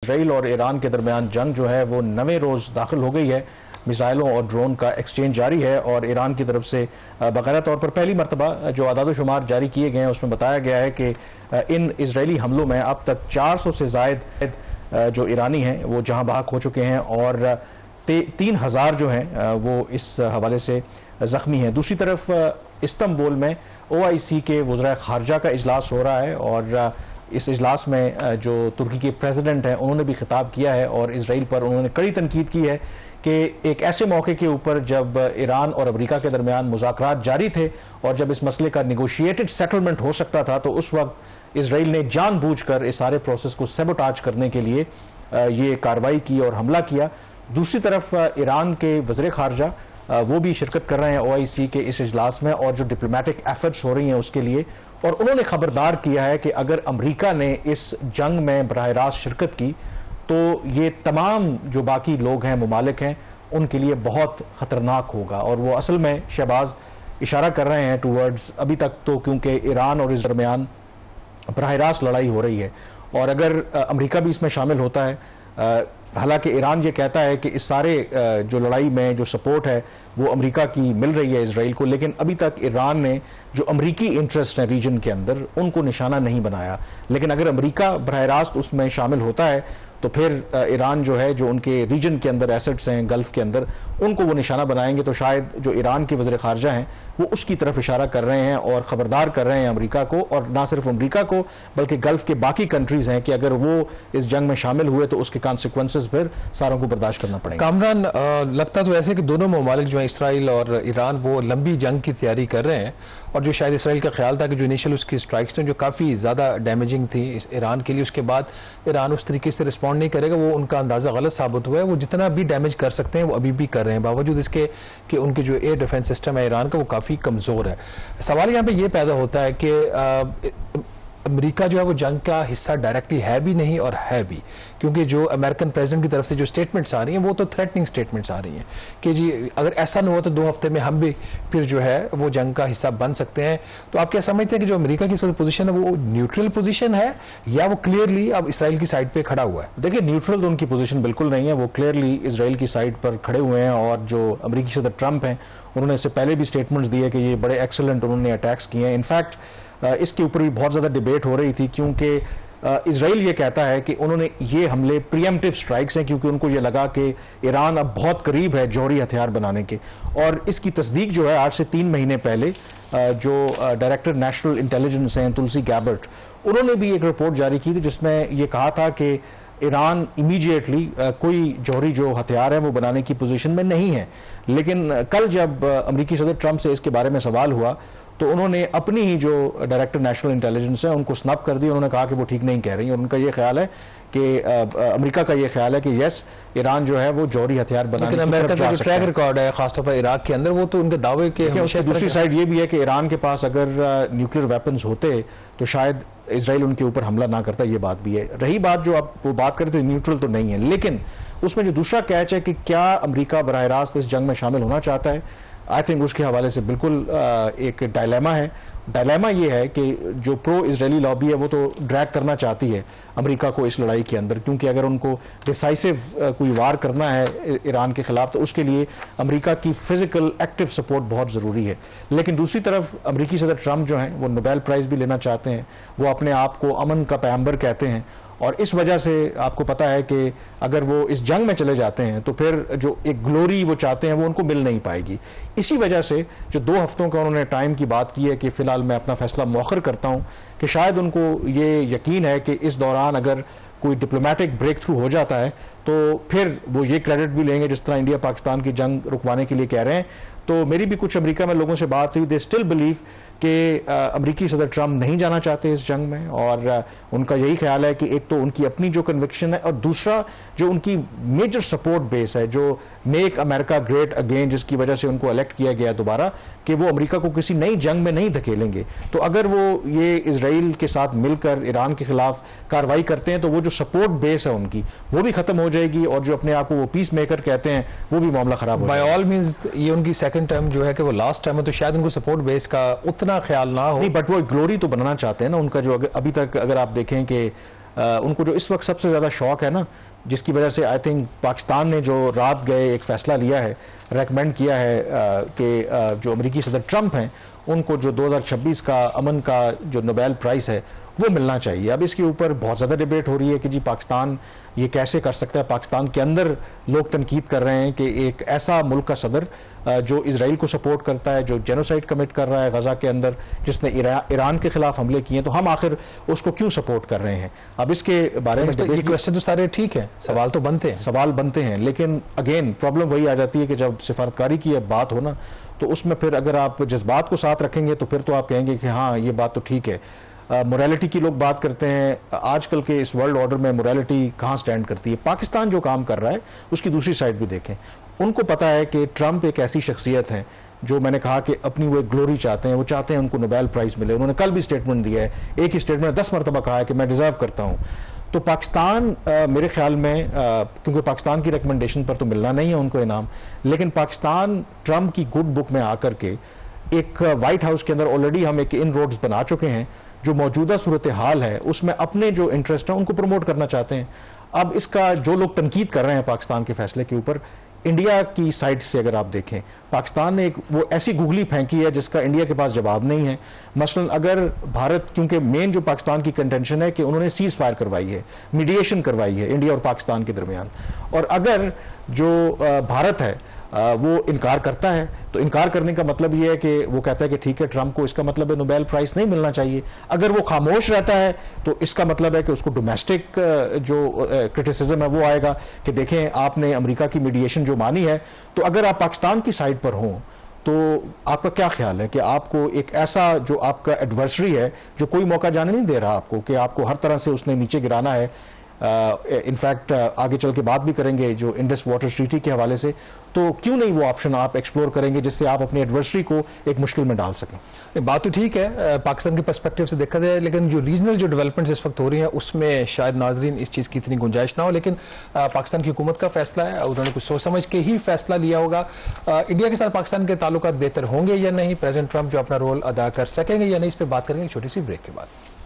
Israel और Iran के दरमियान जंग जो है वो 9वें रोज़ दाखिल हो गई है। मिसाइलों और ड्रोन का एक्सचेंज जारी है और ईरान की तरफ से बाकायदा तौर पर पहली मरतबा जो आदाद शुमार जारी किए गए हैं उसमें बताया गया है कि इन इसराइली हमलों में अब तक 400 से ज़ायद जो ईरानी हैं वो जहां बहक हो चुके हैं और 3000 जो हैं वो इस हवाले से ज़ख्मी हैं। दूसरी तरफ इस्तांबुल में OIC के वज़रा ख़ारजा का इजलास हो रहा है और इस इजलास में जो तुर्की के प्रेसिडेंट हैं उन्होंने भी खिताब किया है और इसराइल पर उन्होंने कड़ी तनकीद की है कि एक ऐसे मौके के ऊपर जब ईरान और अमेरिका के दरमियान मुज़ाकरात जारी थे और जब इस मसले का निगोशिएटेड सेटलमेंट हो सकता था तो उस वक्त इसराइल ने जानबूझकर इस सारे प्रोसेस को सेबोटाज करने के लिए ये कार्रवाई की और हमला किया। दूसरी तरफ ईरान के वज़ीर ख़ारजा वो भी शिरकत कर रहे हैं OIC के इस इजलास में और जो डिप्लोमेटिक एफर्ट्स हो रही हैं उसके लिए, और उन्होंने खबरदार किया है कि अगर अमेरिका ने इस जंग में बराह रास्त शिरकत की तो ये तमाम जो बाकी लोग हैं, मुमालिक हैं, उनके लिए बहुत ख़तरनाक होगा। और वो असल में शहबाज इशारा कर रहे हैं टूवर्ड्स, अभी तक तो क्योंकि ईरान और इस दरमियान बराह रास्त लड़ाई हो रही है और अगर अमेरिका भी इसमें शामिल होता है, हालांकि ईरान ये कहता है कि इस सारे जो लड़ाई में जो सपोर्ट है वो अमेरिका की मिल रही है इसराइल को, लेकिन अभी तक ईरान ने जो अमेरिकी इंटरेस्ट है रीजन के अंदर उनको निशाना नहीं बनाया। लेकिन अगर अमेरिका बराह रास्त उसमें शामिल होता है तो फिर ईरान जो है, जो उनके रीजन के अंदर एसेट्स हैं गल्फ के अंदर, उनको वो निशाना बनाएंगे। तो शायद जो ईरान के वज़ीर ख़ारजा हैं वो उसकी तरफ इशारा कर रहे हैं और ख़बरदार कर रहे हैं अमेरिका को, और ना सिर्फ अमेरिका को बल्कि गल्फ के बाकी कंट्रीज़ हैं कि अगर वो इस जंग में शामिल हुए तो उसके कॉन्सिक्वेंसेस फिर सारों को बर्दाश्त करना पड़ेगा। कामरान, लगता तो ऐसे कि दोनों ममालिक जो हैं इसराइल और ईरान वो लंबी जंग की तैयारी कर रहे हैं और जो शायद इसराइल का ख्याल था कि जो इनिशियल उसकी स्ट्राइक्स थी जो काफ़ी ज़्यादा डैमेजिंग थी ईरान के लिए, उसके बाद ईरान उस तरीके से रिस्पॉन्ड नहीं करेगा, वो उनका अंदाज़ा गलत साबित हुआ है। वो जितना भी डैमेज कर सकते हैं वो अभी भी कर रहे हैं, बावजूद इसके कि उनके जो एयर डिफेंस सिस्टम है ईरान का वो काफ़ी कमज़ोर है। सवाल यहाँ पे ये पैदा होता है कि अमेरिका जो है वो जंग का हिस्सा डायरेक्टली है भी नहीं और है भी, क्योंकि जो अमेरिकन प्रेसिडेंट की तरफ से जो स्टेटमेंट्स आ रही हैं वो तो थ्रेटनिंग स्टेटमेंट्स आ रही हैं कि जी अगर ऐसा नहीं हुआ तो 2 हफ्ते में हम भी फिर जो है वो जंग का हिस्सा बन सकते हैं। तो आप क्या समझते हैं कि जो अमेरिका की पोजीशन है वो न्यूट्रल पोजीशन है या वो क्लियरली अब इसराइल की साइड पर खड़ा हुआ है? देखिए, न्यूट्रल तो उनकी पोजीशन बिल्कुल नहीं है, वो क्लियरली इसराइल की साइड पर खड़े हुए हैं और जो अमेरिकी सदर ट्रंप हैं उन्होंने इससे पहले भी स्टेटमेंट्स दिए कि ये बड़े एक्सेलेंट उन्होंने अटैक्स किए हैं। इनफैक्ट इसके ऊपर भी बहुत ज़्यादा डिबेट हो रही थी क्योंकि इसराइल ये कहता है कि उन्होंने ये हमले प्रीएम्प्टिव स्ट्राइक्स हैं क्योंकि उनको ये लगा कि ईरान अब बहुत करीब है जौहरी हथियार बनाने के। और इसकी तस्दीक जो है आज से 3 महीने पहले जो डायरेक्टर नेशनल इंटेलिजेंस हैं तुलसी गैबर्ट, उन्होंने भी एक रिपोर्ट जारी की थी जिसमें ये कहा था कि ईरान इमीडिएटली कोई जौहरी जो हथियार है वो बनाने की पोजीशन में नहीं है। लेकिन कल जब अमेरिकी सदर ट्रंप से इसके बारे में सवाल हुआ तो उन्होंने अपनी ही जो डायरेक्टर नेशनल इंटेलिजेंस है उनको स्नैप कर दी। उन्होंने कहा कि वो ठीक नहीं कह रही, और उनका ये ख्याल है कि अमेरिका का ये ख्याल है कि यस ईरान जो है वो जौहरी हथियार बनाने की अमेरिका का जो ट्रैक रिकॉर्ड है खासतौर पर इराक के अंदर, वो तो उनके दावे के दूसरी साइड ये भी है कि ईरान के पास अगर न्यूक्लियर वेपन्स होते तो शायद इसराइल उनके ऊपर हमला ना करता, ये बात भी है। रही बात जो आप वो बात करें तो न्यूट्रल तो नहीं है, लेकिन उसमें जो दूसरा कैच है कि क्या अमेरिका बराह रास्त इस जंग में शामिल होना चाहता है, आई थिंक उसके हवाले से बिल्कुल एक डायलेमा है। डायलेमा ये है कि जो प्रो इजरायली लॉबी है वो तो ड्रैग करना चाहती है अमेरिका को इस लड़ाई के अंदर, क्योंकि अगर उनको डिसाइसिव कोई वार करना है ईरान के खिलाफ तो उसके लिए अमेरिका की फिजिकल एक्टिव सपोर्ट बहुत ज़रूरी है। लेकिन दूसरी तरफ अमेरिकी सदर ट्रंप जो हैं वो नोबेल प्राइज़ भी लेना चाहते हैं, वो अपने आप को अमन का पैगंबर कहते हैं, और इस वजह से आपको पता है कि अगर वो इस जंग में चले जाते हैं तो फिर जो एक ग्लोरी वो चाहते हैं वो उनको मिल नहीं पाएगी। इसी वजह से जो 2 हफ्तों का उन्होंने टाइम की बात की है कि फ़िलहाल मैं अपना फैसला मौखर करता हूँ, कि शायद उनको ये यकीन है कि इस दौरान अगर कोई डिप्लोमेटिक ब्रेक थ्रू हो जाता है तो फिर वो ये क्रेडिट भी लेंगे जिस तरह इंडिया पाकिस्तान की जंग रुकवाने के लिए कह रहे हैं। तो मेरी भी कुछ अमेरिका में लोगों से बात हुई, दे स्टिल बिलीव कि अमेरिकी सदर ट्रंप नहीं जाना चाहते इस जंग में, और उनका यही ख्याल है कि एक तो उनकी अपनी जो कन्विक्शन है और दूसरा जो उनकी मेजर सपोर्ट बेस है जो मेक अमेरिका ग्रेट अगेन, जिसकी वजह से उनको इलेक्ट किया गया दोबारा, कि वो अमेरिका को किसी नई जंग में नहीं धकेलेंगे। तो अगर वो ये इजराइल के साथ मिलकर ईरान के खिलाफ कार्रवाई करते हैं तो वो जो सपोर्ट बेस है उनकी वो भी खत्म हो जाएगी, और जो अपने आप को वो पीस मेकर कहते हैं वो भी मामला खराब हो जाएगा। बाय ऑल मींस ये उनकी सेकंड टर्म जो है कि वो लास्ट टर्म है, तो शायद उनको सपोर्ट बेस का उतना ख्याल ना हो। नहीं, बट वो ग्लोरी तो बनाना चाहते हैं ना उनका, जो अभी तक अगर आप देखें कि उनको जो इस वक्त सबसे ज़्यादा शौक है ना, जिसकी वजह से आई थिंक पाकिस्तान ने जो रात गए एक फ़ैसला लिया है, रेकमेंड किया है कि जो अमेरिकी सदर ट्रंप हैं उनको जो 2026 का अमन का जो नोबेल प्राइज़ है वो मिलना चाहिए। अब इसके ऊपर बहुत ज़्यादा डिबेट हो रही है कि जी पाकिस्तान ये कैसे कर सकता है। पाकिस्तान के अंदर लोग तनकीद कर रहे हैं कि एक ऐसा मुल्क का सदर जो इसराइल को सपोर्ट करता है, जो जेनोसाइड कमिट कर रहा है गजा के अंदर, जिसने ईरान के खिलाफ हमले किए, तो हम आखिर उसको क्यों सपोर्ट कर रहे हैं। अब इसके बारे में ये क्वेश्चन तो सारे ठीक है, सवाल तो बनते हैं, लेकिन अगेन प्रॉब्लम वही आ जाती है कि जब सिफारतकारी की बात हो ना, तो उसमें फिर अगर आप जज्बात को साथ रखेंगे तो फिर तो आप कहेंगे कि हाँ ये बात तो ठीक है। मोरालिटी की लोग बात करते हैं, आजकल के इस वर्ल्ड ऑर्डर में मोरालिटी कहाँ स्टैंड करती है। पाकिस्तान जो काम कर रहा है उसकी दूसरी साइड भी देखें। उनको पता है कि ट्रंप एक ऐसी शख्सियत है जो मैंने कहा कि अपनी वो ग्लोरी चाहते हैं, वो चाहते हैं उनको नोबेल प्राइज़ मिले। उन्होंने कल भी स्टेटमेंट दिया है, एक ही स्टेटमेंट 10 मरतबा कहा है कि मैं डिज़र्व करता हूँ। तो पाकिस्तान मेरे ख्याल में क्योंकि पाकिस्तान की रिकमेंडेशन पर तो मिलना नहीं है उनको इनाम, लेकिन पाकिस्तान ट्रंप की गुड बुक में आकर के एक वाइट हाउस के अंदर ऑलरेडी हम एक इन रोड्स बना चुके हैं, जो मौजूदा सूरत हाल है उसमें अपने जो इंटरेस्ट हैं उनको प्रमोट करना चाहते हैं। अब इसका जो लोग तनकीद कर रहे हैं पाकिस्तान के फैसले के ऊपर, इंडिया की साइड से अगर आप देखें, पाकिस्तान ने एक वो ऐसी गुगली फेंकी है जिसका इंडिया के पास जवाब नहीं है। मसलन अगर भारत, क्योंकि मेन जो पाकिस्तान की कंटेंशन है कि उन्होंने सीज फायर करवाई है, मीडिएशन करवाई है इंडिया और पाकिस्तान के दरमियान, और अगर जो भारत है वो इनकार करता है, तो इनकार करने का मतलब ये है कि वो कहता है कि ठीक है ट्रंप को इसका मतलब है नोबेल प्राइज़ नहीं मिलना चाहिए। अगर वो खामोश रहता है तो इसका मतलब है कि उसको डोमेस्टिक जो क्रिटिसिज्म है वो आएगा कि देखें आपने अमेरिका की मीडिएशन जो मानी है। तो अगर आप पाकिस्तान की साइड पर हों तो आपका क्या ख्याल है कि आपको एक ऐसा जो आपका एडवर्सरी है, जो कोई मौका जाने नहीं दे रहा आपको, कि आपको हर तरह से उसने नीचे गिराना है, इनफैक्ट आगे चल के बात भी करेंगे जो इंडस वाटर ट्रीटी के हवाले से, तो क्यों नहीं वो ऑप्शन आप एक्सप्लोर करेंगे जिससे आप अपने एडवर्सरी को एक मुश्किल में डाल सकें। बात तो ठीक है पाकिस्तान के पर्सपेक्टिव से देखा जाए, लेकिन जो रीजनल जो डेवलपमेंट्स इस वक्त हो रही हैं उसमें शायद नाजरीन इस चीज़ की इतनी गुंजाइश ना हो, लेकिन पाकिस्तान की हुकूमत का फैसला है, उन्होंने कुछ सोच समझ के ही फैसला लिया होगा। इंडिया के साथ पाकिस्तान के ताल्लुकात बेहतर होंगे या नहीं, प्रेसिडेंट ट्रंप जो अपना रोल अदा कर सकेंगे या नहीं, इस पर बात करेंगे छोटी सी ब्रेक के बाद।